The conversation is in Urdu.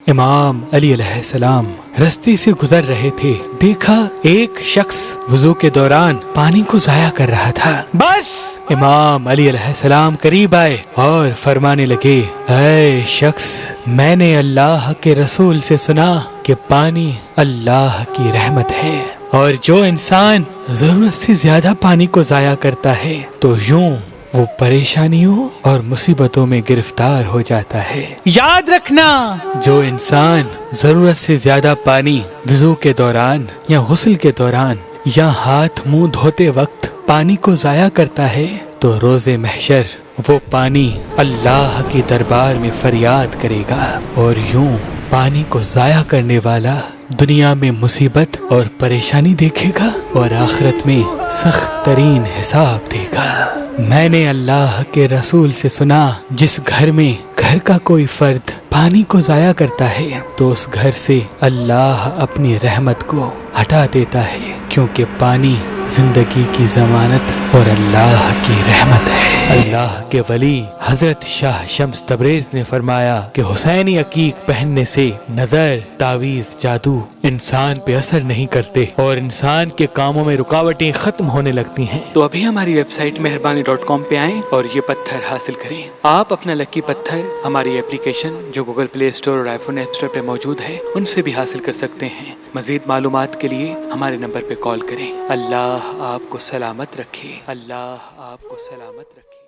امام علی علیہ السلام رستے سے گزر رہے تھے، دیکھا ایک شخص وضو کے دوران پانی کو ضائع کر رہا تھا۔ بس امام علی علیہ السلام قریب آئے اور فرمانے لگے، اے شخص، میں نے اللہ کے رسول سے سنا کہ پانی اللہ کی رحمت ہے، اور جو انسان ضرورت سے زیادہ پانی کو ضائع کرتا ہے تو یوں وہ پریشانیوں اور مصیبتوں میں گرفتار ہو جاتا ہے۔ یاد رکھنا، جو انسان ضرورت سے زیادہ پانی وضو کے دوران یا غسل کے دوران یا ہاتھ منہ دھوتے وقت پانی کو ضائع کرتا ہے تو روز محشر وہ پانی اللہ کی دربار میں فریاد کرے گا، اور یوں پانی کو ضائع کرنے والا دنیا میں مصیبت اور پریشانی دیکھے گا اور آخرت میں سخت ترین حساب دے گا۔ میں نے اللہ کے رسول سے سنا، جس گھر میں گھر کا کوئی فرد پانی کو ضائع کرتا ہے تو اس گھر سے اللہ اپنی رحمت کو ہٹا دیتا ہے، کیونکہ پانی زندگی کی ضمانت اور اللہ کی رحمت ہے۔ اللہ کے ولی حضرت شاہ شمس تبریز نے فرمایا کہ حسینی عقیق پہننے سے نظر، تعویذ، جادو انسان پہ اثر نہیں کرتے اور انسان کے کاموں میں رکاوٹیں ختم ہونے لگتی ہیں۔ تو ابھی ہماری ویب سائٹ مہربانی.com پہ آئیں اور یہ پتھر حاصل کریں۔ آپ اپنا لکی پتھر ہماری اپلیکیشن جو گوگل پلے اسٹور اور آئی فون ایپ اسٹور پہ موجود ہے ان سے بھی حاصل کر سکتے ہیں۔ مزید معلومات کے لیے ہمارے نمبر پہ کال کریں۔ اللہ آپ کو سلامت رکھے، اللہ آپ کو سلامت رکھے۔